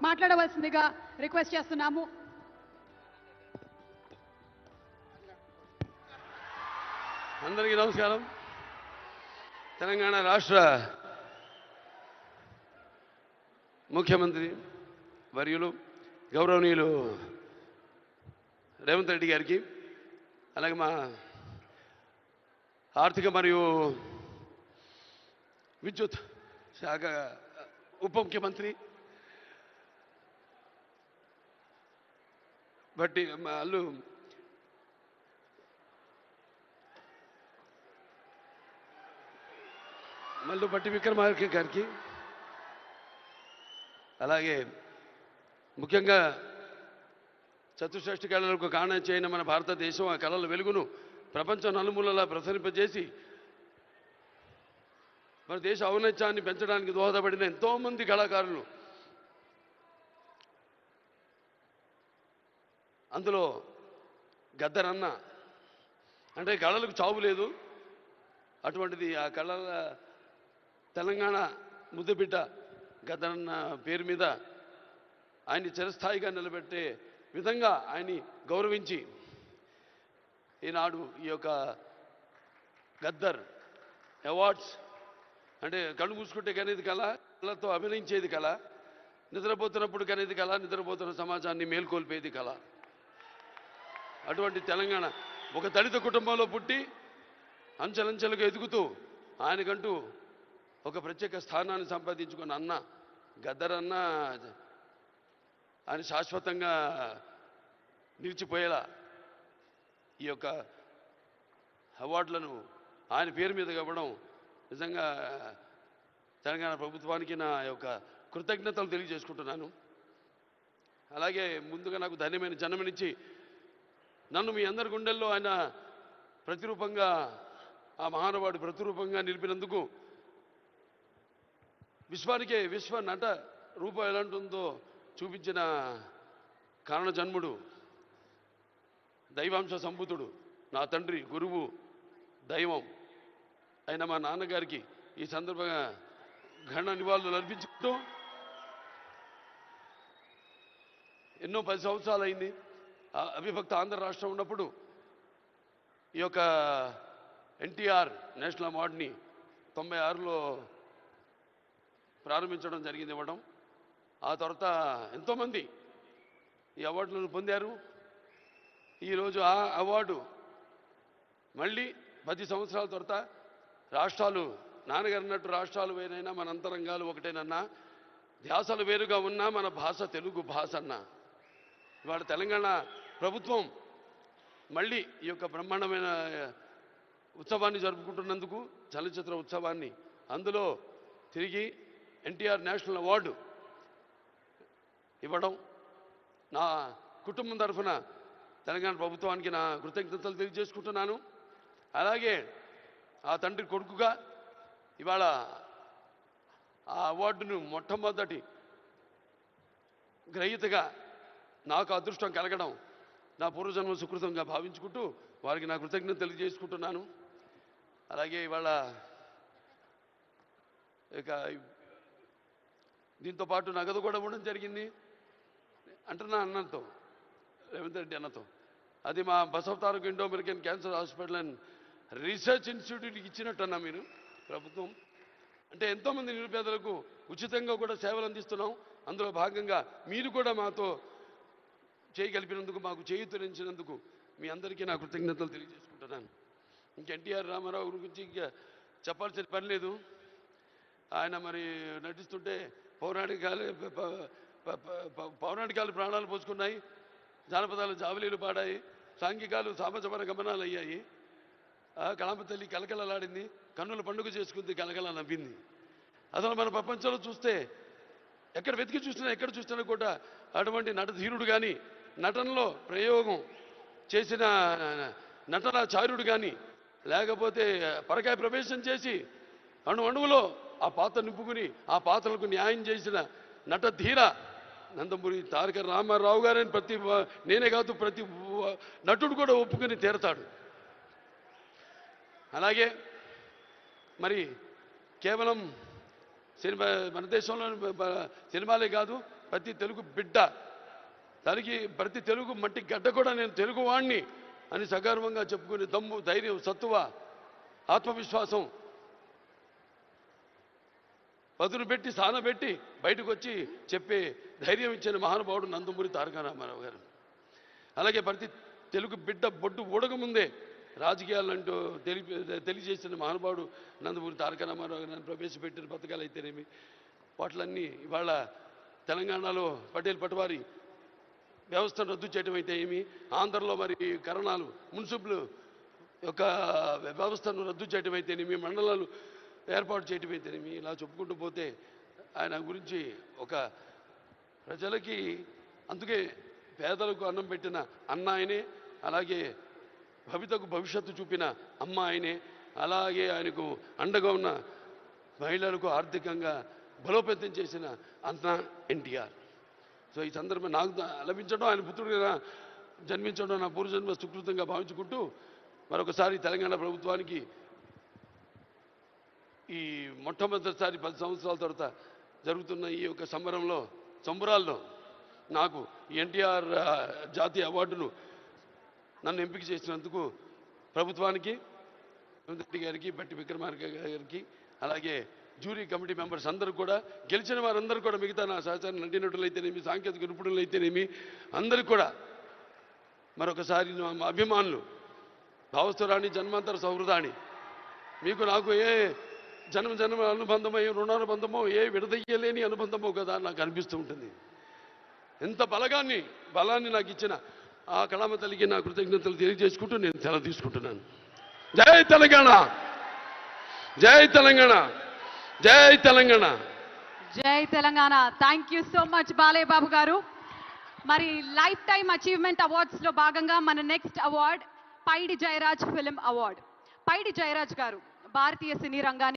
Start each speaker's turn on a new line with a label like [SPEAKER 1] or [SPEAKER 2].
[SPEAKER 1] మాట్లాడవలసిందిగా రిక్వెస్ట్ చేస్తున్నాము.
[SPEAKER 2] అందరికీ నమస్కారం. తెలంగాణ రాష్ట్ర ముఖ్యమంత్రి వర్యులు గౌరవనీయులు రేవంత్ రెడ్డి గారికి, అలాగే మా ఆర్థిక మరియు విద్యుత్ శాఖ ఉప ముఖ్యమంత్రి బట్టి వాళ్ళు మల్లు బట్టి విక్రమార్క గారికి, అలాగే ముఖ్యంగా చతుశ్రేష్ఠ కళలకు కారణం చేయని మన భారతదేశం ఆ కళల వెలుగును ప్రపంచం నలుమూలలా ప్రసరింపజేసి మన దేశ ఔన్నత్యాన్ని పెంచడానికి దోహదపడిన ఎంతోమంది కళాకారులు, అందులో గద్దరన్న అంటే కళలకు చావు లేదు. అటువంటిది ఆ కళల తెలంగాణ ముద్దుబిడ్డ గద్దరన్న పేరు మీద ఆయన్ని చిరస్థాయిగా నిలబెట్టే విధంగా ఆయన్ని గౌరవించి ఈనాడు ఈ యొక్క గద్దర్ అవార్డ్స్ అంటే కళ్ళు మూసుకుంటే కనేది కళ, కళతో అభినయించేది కళ, నిద్రపోతున్నప్పుడు కనేది కళ, నిద్రపోతున్న సమాజాన్ని మేల్కొల్పేది కళ. అటువంటి తెలంగాణ ఒక దళిత కుటుంబంలో పుట్టి అంచెలంచెలుగా ఎదుగుతూ ఆయనకంటూ ఒక ప్రత్యేక స్థానాన్ని సంపాదించుకున్న అన్న గద్దరన్న ఆయన శాశ్వతంగా నిలిచిపోయేలా ఈ యొక్క అవార్డులను ఆయన పేరు మీద ఇవ్వడం నిజంగా తెలంగాణ ప్రభుత్వానికి నా యొక్క కృతజ్ఞతలు తెలియజేసుకుంటున్నాను. అలాగే ముందుగా నాకు ధన్యమైన జన్మనిచ్చి నన్ను మీ అందరి గుండెల్లో ఆయన ప్రతిరూపంగా, ఆ మహానుభావుడు ప్రతిరూపంగా నిలిపినందుకు, విశ్వానికే విశ్వ నట రూపం ఎలాంటి ఉందో చూపించిన కారణ జన్ముడు, దైవాంశ సంభూతుడు, నా తండ్రి, గురువు, దైవం అయిన మా నాన్నగారికి ఈ సందర్భంగా ఘన నివాళులు అర్పించుకుంటూ, ఎన్నో 10 సంవత్సరాలు అయింది అవిభక్త ఆంధ్ర రాష్ట్రం ఉన్నప్పుడు ఈ యొక్క ఎన్టీఆర్ నేషనల్ అవార్డుని 96లో ప్రారంభించడం జరిగింది, ఇవ్వడం. ఆ తర్వాత ఎంతోమంది ఈ అవార్డులను పొందారు. ఈరోజు ఆ అవార్డు మళ్ళీ 10 సంవత్సరాల తర్వాత రాష్ట్రాలు, నాన్నగారు అన్నట్టు రాష్ట్రాలు వేరైనా మన అంతరంగాలు ఒకటేనన్నా, ధ్యాసలు వేరుగా ఉన్నా మన భాష తెలుగు భాష అన్నా. ఇవాళ తెలంగాణ ప్రభుత్వం మళ్ళీ ఈ యొక్క బ్రహ్మాండమైన ఉత్సవాన్ని జరుపుకుంటున్నందుకు, చలనచిత్ర ఉత్సవాన్ని, అందులో తిరిగి ఎన్టీఆర్ నేషనల్ అవార్డు ఇవ్వడం నా కుటుంబం తరఫున తెలంగాణ ప్రభుత్వానికి నా కృతజ్ఞతలు తెలియజేసుకుంటున్నాను. అలాగే ఆ తండ్రి కొడుకుగా ఇవాళ ఆ అవార్డును మొట్టమొదటి గ్రహీతగా నాకు అదృష్టం కలగడం నా పూర్వజన్మ సుకృతంగా భావించుకుంటూ వారికి నా కృతజ్ఞత తెలియజేసుకుంటున్నాను. అలాగే ఇవాళ ఇక దీంతో పాటు నగదు కూడా ఇవ్వడం జరిగింది అంటున్నా అన్నతో, రేవంత్ రెడ్డి అన్నతో. అది మా Basavatharaka Indo American cancer hospital and research ఇన్స్టిట్యూట్కి ఇచ్చినట్టన్నా మీరు ప్రభుత్వం. అంటే ఎంతోమంది నిరుపేదలకు ఉచితంగా కూడా సేవలు అందిస్తున్నాం. అందులో భాగంగా మీరు కూడా మాతో చేయగలిపినందుకు, మాకు చేయూతనిచ్చినందుకు మీ అందరికీ నా కృతజ్ఞతలు తెలియజేసుకుంటున్నాను. ఇంక ఎన్టీఆర్ రామారావు గురించి ఇంకా చెప్పాల్సిన పని లేదు. ఆయన మరి నటిస్తుంటే పౌరాణికాలు ప్రాణాలు పోసుకున్నాయి, జానపదాలు జావలీలు పాడాయి, సాంఘికాలు సామజమన గమనాలు అయ్యాయి. కళామ తల్లి కలకలలాడింది, కన్నుల పండుగ చేసుకుంది, కలకల నవ్వింది. అసలు మన ప్రపంచంలో చూస్తే ఎక్కడ వెతికి చూసినా, ఎక్కడ చూసినా కూడా అటువంటి నటధీరుడు కానీ, నటనలో ప్రయోగం చేసిన నటనాచార్యుడు కానీ, లేకపోతే పరకాయ ప్రవేశం చేసి అణువులో ఆ పాత్ర నింపుకుని ఆ పాత్రలకు న్యాయం చేసిన నటధీర నందమూరి తారక రామారావు గారని నేనే కాదు ప్రతి నటుడు కూడా ఒప్పుకొని తీరతాడు. అలాగే మరి కేవలం సినిమా, మన దేశంలో సినిమాలే కాదు ప్రతి తెలుగు బిడ్డ, దానికి ప్రతి తెలుగు మట్టి గడ్డ కూడా నేను తెలుగువాణ్ణి అని సగర్వంగా చెప్పుకునే దమ్ము, ధైర్యం, సత్తువ, ఆత్మవిశ్వాసం పదును పెట్టి సానబెట్టి బయటకు వచ్చి చెప్పే ధైర్యం ఇచ్చిన మహానుభావుడు నందమూరి తారక రామారావు గారు. అలాగే ప్రతి తెలుగు బిడ్డ బొడ్డు ఊడకముందే రాజకీయాలంటూ తెలియజేసిన మహానుభావుడు నందమూరి తారక రామారావు గారు. ప్రవేశపెట్టిన పథకాలు అయితేనేమి వాటిలన్నీ ఇవాళ తెలంగాణలో పటేల్ పటవారి వ్యవస్థను రద్దు చేయడం అయితే ఏమి, ఆంధ్రలో మరి కరణాలు మున్సిపల్ యొక్క వ్యవస్థను రద్దు చేయడం అయితేనేమి, మండలాలు ఏర్పాటు చేయడం అయితేనేమి, ఇలా చెప్పుకుంటూ పోతే ఆయన గురించి ఒక ప్రజలకి, అందుకే పేదలకు అన్నం పెట్టిన అన్న ఆయనే, అలాగే భవితకు భవిష్యత్తు చూపిన అమ్మ ఆయనే, అలాగే ఆయనకు అండగా ఉన్న మహిళలకు ఆర్థికంగా బలోపేతం చేసిన అన్న ఎన్టీఆర్. సో ఈ సందర్భం నాకు లభించడం, ఆయన పుత్రుడిగా జన్మించడం నా పూర్వజన్మ సుకృతంగా భావించుకుంటూ మరొకసారి తెలంగాణ ప్రభుత్వానికి ఈ మొట్టమొదటిసారి 10 సంవత్సరాల తర్వాత జరుగుతున్న ఈ యొక్క సంబరాల్లో నాకు ఎన్టీఆర్ జాతీయ అవార్డును నన్ను ఎంపిక చేసినందుకు ప్రభుత్వానికి, రెడ్డి గారికి, బట్టి విక్రమార్క గారికి, అలాగే జ్యూరీ కమిటీ మెంబర్స్ అందరూ కూడా, గెలిచిన వారందరూ కూడా, మిగతా నా సహచార నటీనటులైతేనేమి, సాంకేతిక నిపుణులైతేనేమి అందరికీ కూడా మరొకసారి మా అభిమానులు, భావస్థురాణి జన్మాంతర సౌహృదాన్ని, మీకు నాకు ఏ జన్మ అనుబంధమో, ఏ రుణానుబంధమో, ఏ విడదయ్యలేని అనుబంధమో కదా నాకు అనిపిస్తూ ఉంటుంది. ఎంత బలాన్ని నాకు ఇచ్చిన ఆ కళామ తల్లికి నా కృతజ్ఞతలు తెలియజేసుకుంటూ నేను సెలవు తీసుకుంటున్నాను. జై తెలంగాణ, జై తెలంగాణ, జై తెలంగాణ,
[SPEAKER 1] జై Telangana. Thank you so much Balayya Babu గారు. మరి లైఫ్ టైమ్ అచీవ్మెంట్ అవార్డ్స్ లో భాగంగా మన next award Paidi Jayaraj film award. Paidi Jayaraj గారు భారతీయ సినీ రంగాన్ని